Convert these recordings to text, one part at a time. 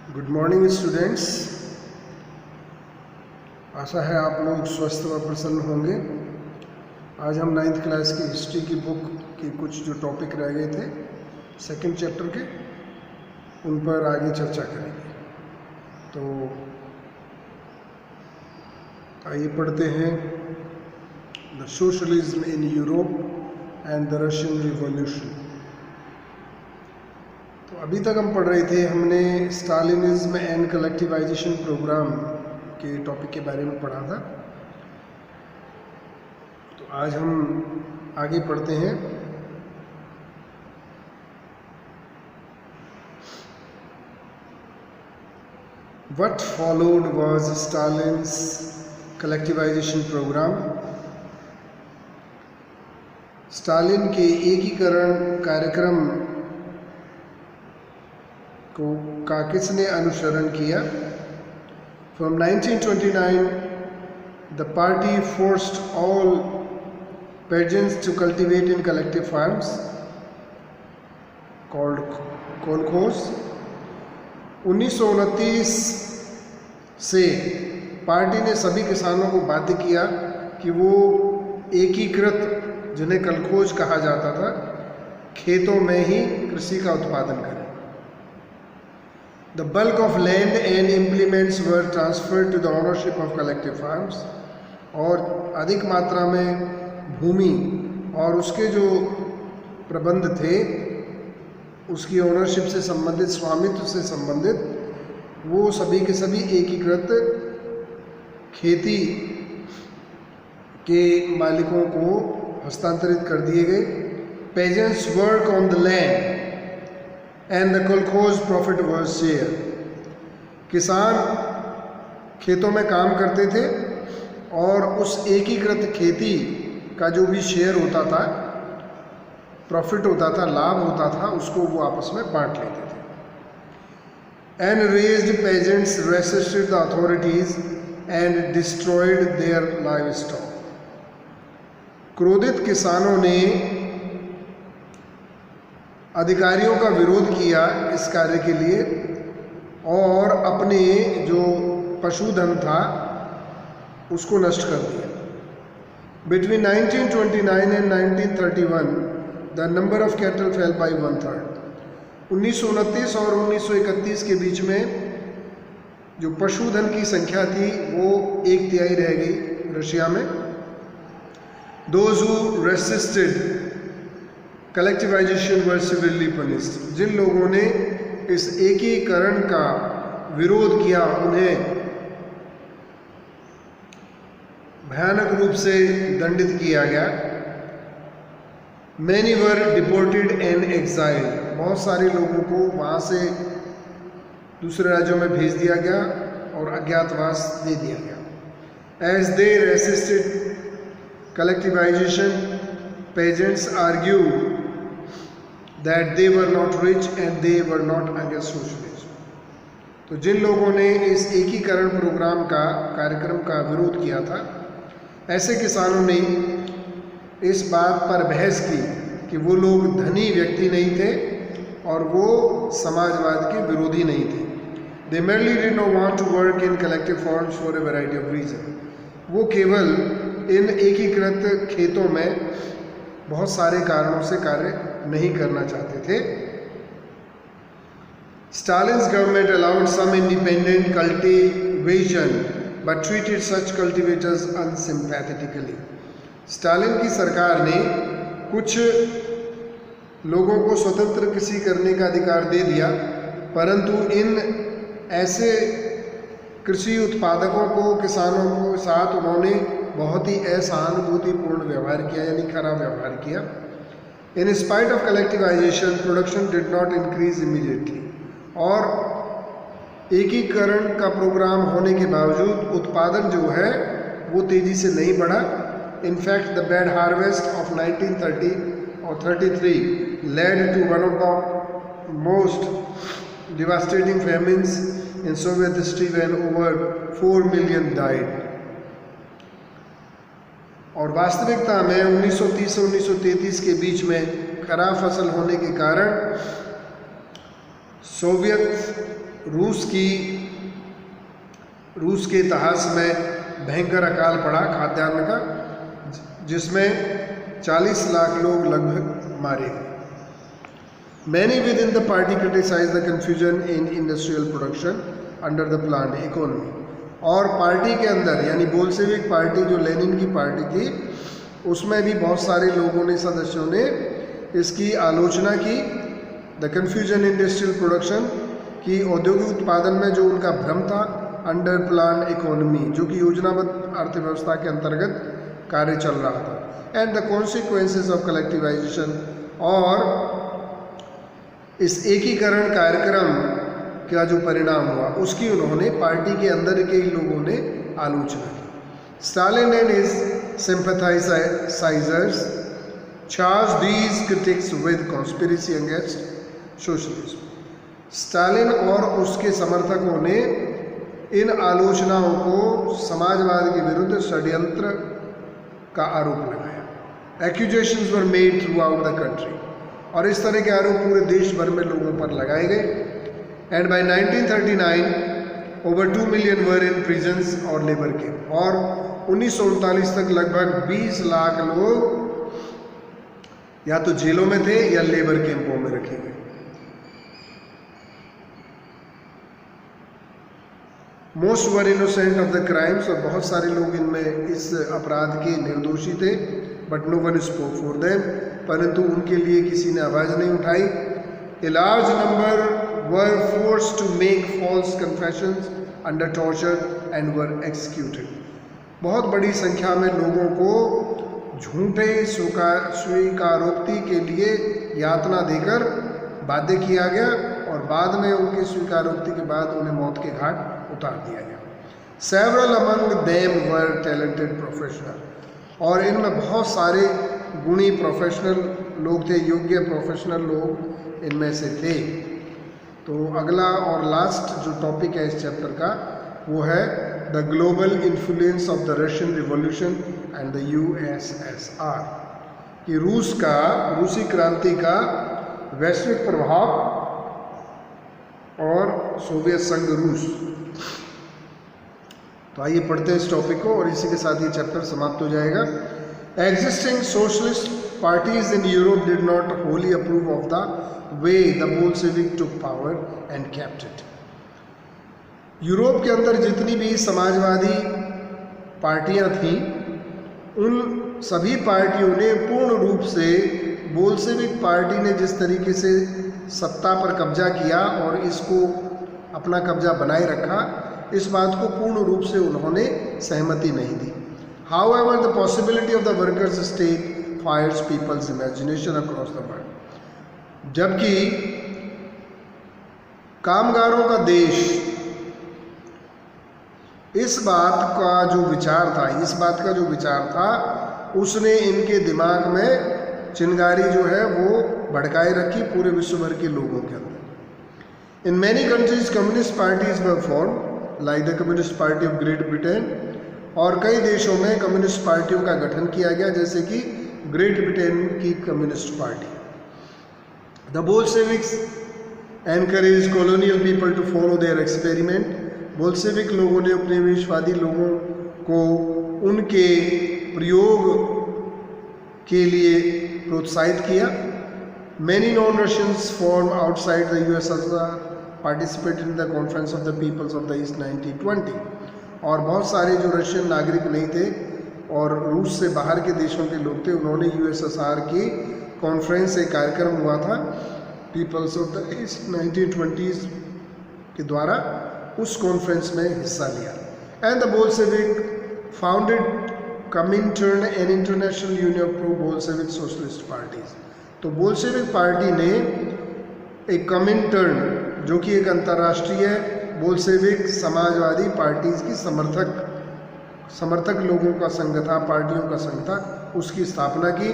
Good morning students. आशा है आप लोग स्वस्थ व प्रसन्न होंगे। आज हम 9th क्लास की हिस्ट्री की बुक के कुछ जो टॉपिक रह गए थे सेकंड चैप्टर के, उन पर आगे चर्चा करेंगे। तो आइए पढ़ते हैं the socialism in Europe and the Russian revolution. तो अभी तक हम पढ़ रहे थे, हमने स्टालिनिज्म एंड कलेक्टिवाइजेशन प्रोग्राम के टॉपिक के बारे में पढ़ा था। तो आज हम आगे पढ़ते हैं। What followed was Stalin's collectivization program। Stalin के एकीकरण कार्यक्रम का किसने अनुसरण किया? From 1929, the party forced all peasants to cultivate in collective farms called kolkhoz। 1929 से पार्टी ने सभी किसानों को बाध्य किया कि वो एकीकृत, जिन्हें कलखोज कहा जाता था, खेतों में ही कृषि का उत्पादन करें। The bulk of land and implements were transferred to the ownership of collective farms। और अधिक मात्रा में भूमि और उसके जो प्रबंध थे, उसकी ओनरशिप से संबंधित, स्वामित्व से संबंधित, वो सभी के सभी एकीकृत खेती के मालिकों को हस्तांतरित कर दिए गए। Peasants work on the land and the kolkhoz profit was shared। किसान खेतों में काम करते थे और उस एकीकृत खेती का जो भी शेयर होता था, प्रॉफिट होता था, लाभ होता था, उसको वो आपस में बांट लेते थे। Enraged peasants resisted the authorities and destroyed their livestock। क्रोधित किसानों ने अधिकारियों का विरोध किया इस कार्य के लिए और अपने जो पशुधन था उसको नष्ट कर दिया। Between 1929 and 1931 the number of cattle fell by 1/3। 1929 और 1931 के बीच में जो पशुधन की संख्या थी वो 1/3 रह गई रशिया में। Those who resisted collectivisation were severely punished. जिन लोगों ने इस एकीकरण का विरोध किया, उन्हें भयानक रूप से दंडित किया गया। Many were deported and exile. बहुत सारे लोगों को वहाँ से दूसरे राज्यों में भेज दिया गया और अज्ञातवास दे दिया गया। As they resisted collectivisation, peasants argue that they were not rich and they were not against socialism। तो जिन लोगों ने इस एकीकरण प्रोग्राम का कार्यक्रम का विरोध किया था, ऐसे किसानों ने इस बात पर बहस की कि वो लोग धनी व्यक्ति नहीं थे और वो समाजवाद के विरोधी नहीं थे। They merely did not want to work in collective farms for a variety of reasons। वो केवल इन एकीकृत खेतों में बहुत सारे कारणों से कार्य नहीं करना चाहते थे। Stalin's government allowed some independent cultivation but treated such cultivators unsympathetically। Stalin की सरकार ने कुछ लोगों को स्वतंत्र कृषि करने का अधिकार दे दिया, परंतु इन ऐसे कृषि उत्पादकों को, किसानों को साथ उन्होंने बहुत ही असहानुभूतिपूर्ण व्यवहार किया, यानी खराब व्यवहार किया। In spite of collectivization, production did not increase immediately। और एकीकरण का प्रोग्राम होने के बावजूद उत्पादन जो है वो तेजी से नहीं बढ़ा। In fact, the bad harvest of 1930 और 33 led to one of the most devastating famines in Soviet history when over 4 million died। और वास्तविकता में 1930 से 1933 के बीच में खराब फसल होने के कारण सोवियत रूस के इतिहास में भयंकर अकाल पड़ा खाद्यान्न का, जिसमें 40 लाख लोग लगभग मारे गए। Many within the party criticized the confusion in industrial production under the planned economy. और पार्टी के अंदर यानी बोल्शेविक पार्टी जो लेनिन की पार्टी थी, उसमें भी बहुत सारे लोगों ने, सदस्यों ने इसकी आलोचना की। द कन्फ्यूजन इंडस्ट्रियल प्रोडक्शन की औद्योगिक उत्पादन में जो उनका भ्रम था, अंडर प्लान इकोनॉमी जो कि योजनाबद्ध अर्थव्यवस्था के अंतर्गत कार्य चल रहा था, and the consequences of collectivisation, और इस एकीकरण कार्यक्रम का जो परिणाम हुआ उसकी उन्होंने पार्टी के अंदर के ही लोगों ने आलोचना की। Stalin and his sympathizers charged these critics with conspiracy against socialism. Stalin और उसके समर्थकों ने इन आलोचनाओं को समाजवाद के विरुद्ध षड्यंत्र का आरोप लगाया। Accusations were made throughout the country, और इस तरह के आरोप पूरे देश भर में लोगों पर लगाए गए। And by 1939 over 2 million were in prisons और लेबर कैंप, और 1939 तक लगभग 20 लाख लोग या तो जेलों में थे या लेबर कैंपों में रखे गए। Most were innocent of the crimes, और बहुत सारे लोग इनमें इस अपराध के निर्दोषी थे। But no one spoke for them, परंतु उनके लिए किसी ने आवाज़ नहीं उठाई। A large number were forced to make false confessions under torture and were executed. बहुत बड़ी संख्या में लोगों को झूठे स्वीकारोक्ति के लिए यातना देकर बाध्य किया गया, और बाद में उनकी स्वीकारोक्ति के बाद उन्हें मौत के घाट उतार दिया गया। Several among them were talented professional, और इनमें बहुत सारे गुणी प्रोफेशनल लोग थे, योग्य प्रोफेशनल लोग इनमें से थे। तो अगला और लास्ट जो टॉपिक है इस चैप्टर का वो है the global influence of the Russian revolution and the USSR, कि रूसी क्रांति का वैश्विक प्रभाव और सोवियत संघ रूस। तो आइए पढ़ते हैं इस टॉपिक को, और इसी के साथ ये चैप्टर समाप्त हो जाएगा। Existing socialist parties in Europe did not wholly approve of the way the Bolshevik took power and kept it. Europe के अंदर जितनी भी समाजवादी पार्टियां थीं, उन सभी पार्टियों ने पूर्ण रूप से बोल्शेविक पार्टी ने जिस तरीके से सत्ता पर कब्जा किया और इसको अपना कब्जा बनाए रखा, इस बात को पूर्ण रूप से उन्होंने सहमति नहीं दी। However, the possibility of the workers' state fires people's imagination across the world. जबकि कामगारों का देश, इस बात का जो विचार था, उसने इनके दिमाग में चिंगारी जो है वो भड़काए रखी पूरे विश्व भर के लोगों के अंदर। In many countries, communist parties were formed, like the Communist Party of Great Britain, और कई देशों में कम्युनिस्ट पार्टियों का गठन किया गया, जैसे कि ग्रेट ब्रिटेन की Communist Party. The Bolsheviks encourage colonial people to follow their experiment, Bolshevik लोगों ने उपनिवेशवादी लोगों को उनके प्रयोग के लिए प्रोत्साहित किया। Many non Russians form outside the USSR participated in the conference of the peoples of the East 1920, और बहुत सारे जो रशियन नागरिक नहीं थे और रूस से बाहर के देशों के लोग थे, उन्होंने USSR की कॉन्फ्रेंस, एक कार्यक्रम हुआ था peoples of the east 1920s के द्वारा, उस कॉन्फ्रेंस में हिस्सा लिया। And the Bolshevik founded Comintern an international union of pro Bolshevik socialist parties. तो बोल्शेविक पार्टी ने एक कमिंटर्न, जो कि एक अंतर्राष्ट्रीय बोल्शेविक समाजवादी पार्टीज की समर्थक लोगों का संघ था, पार्टियों का संघ था, उसकी स्थापना की।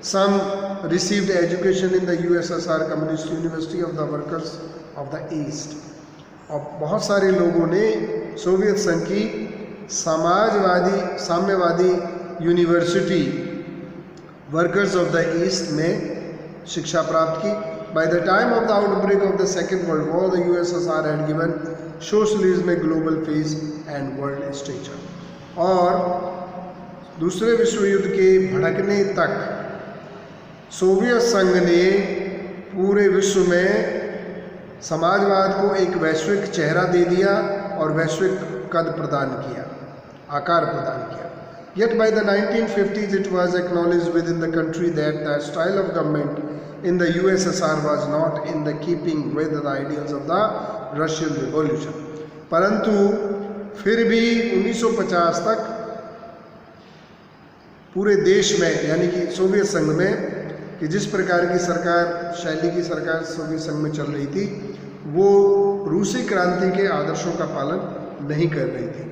Some received education in the USSR Communist University of the Workers of the East, और बहुत सारे लोगों ने सोवियत संघ की साम्यवादी University Workers of the East में शिक्षा प्राप्त की। By the time of the outbreak of the Second World War, the USSR had given socialism a global face and world stature. और दूसरे विश्व युद्ध के भड़कने तक सोवियत संघ ने पूरे विश्व में समाजवाद को एक वैश्विक चेहरा दे दिया और वैश्विक कद प्रदान किया, आकार प्रदान किया. Yet by the 1950s it was acknowledged within the country that the style of government in the USSR was not in the keeping with the ideals of the Russian Revolution. परंतु फिर भी 1950 तक पूरे देश में यानी कि सोवियत संघ में कि जिस प्रकार की सरकार शैली की सरकार सोवियत संघ में चल रही थी वो रूसी क्रांति के आदर्शों का पालन नहीं कर रही थी.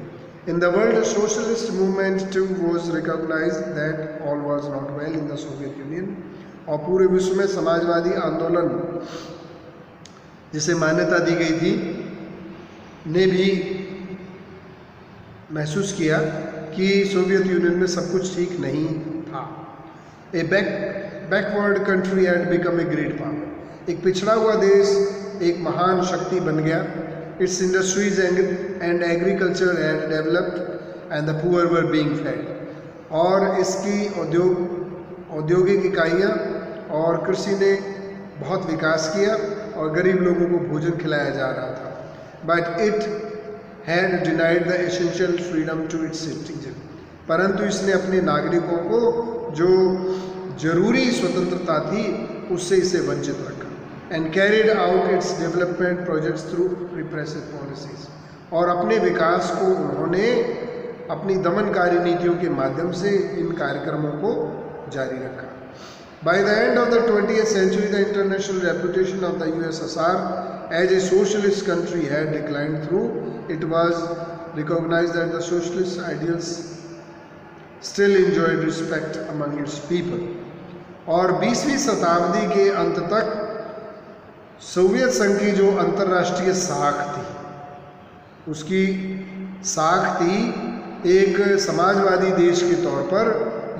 In the world, the socialist movement too was recognized that all was not well in the Soviet Union. और पूरे विश्व में समाजवादी आंदोलन जिसे मान्यता दी गई थी ने भी महसूस किया कि सोवियत यूनियन में सब कुछ ठीक नहीं था. A backward country had become a great power. एक पिछड़ा हुआ देश एक महान शक्ति बन गया. Its industries and agriculture had developed and the poor were being fed. और इसकी औद्योगिक इकाइयाँ और कृषि ने बहुत विकास किया और गरीब लोगों को भोजन खिलाया जा रहा था. But it had denied the essential freedom to its citizens. परंतु इसने अपने नागरिकों को जो जरूरी स्वतंत्रता थी उससे इसे वंचित रखा. And carried out its development projects through repressive policies. और अपने विकास को उन्होंने अपनी दमनकारी नीतियों के माध्यम से इन कार्यक्रमों को जारी रखा. By the end of the 20th century, the international reputation of the USSR as a socialist country had declined through. It was recognized that the socialist ideals still enjoyed respect among its people. और 20वीं शताब्दी के अंत तक Soviet संघ की जो अंतर्राष्ट्रीय साख थी उसकी साख थी एक समाजवादी देश के तौर पर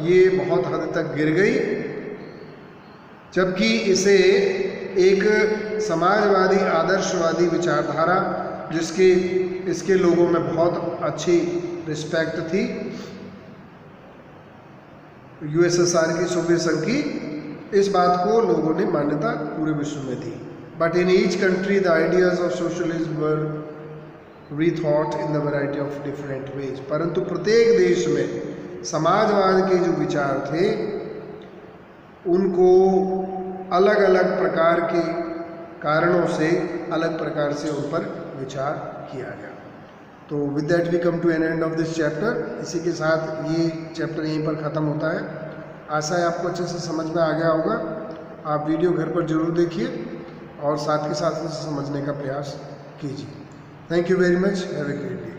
ये बहुत हद तक गिर गई, जबकि इसे एक समाजवादी आदर्शवादी विचारधारा जिसके इसके लोगों में बहुत अच्छी रिस्पेक्ट थी यूएसएसआर की, सोवियत संघ की, इस बात को लोगों ने मान्यता पूरे विश्व में दी. But in each country the ideas of socialism were rethought in the variety of different ways. परंतु प्रत्येक देश में समाजवाद के जो विचार थे उनको अलग अलग प्रकार के कारणों से अलग प्रकार से उन पर विचार किया गया. तो with that we come to an end of this chapter. इसी के साथ ये चैप्टर यहीं पर ख़त्म होता है. आशा है आपको अच्छे से समझ में आ गया होगा. आप वीडियो घर पर जरूर देखिए और साथ के साथ इसे समझने का प्रयास कीजिए. Thank you very much. Have a great day.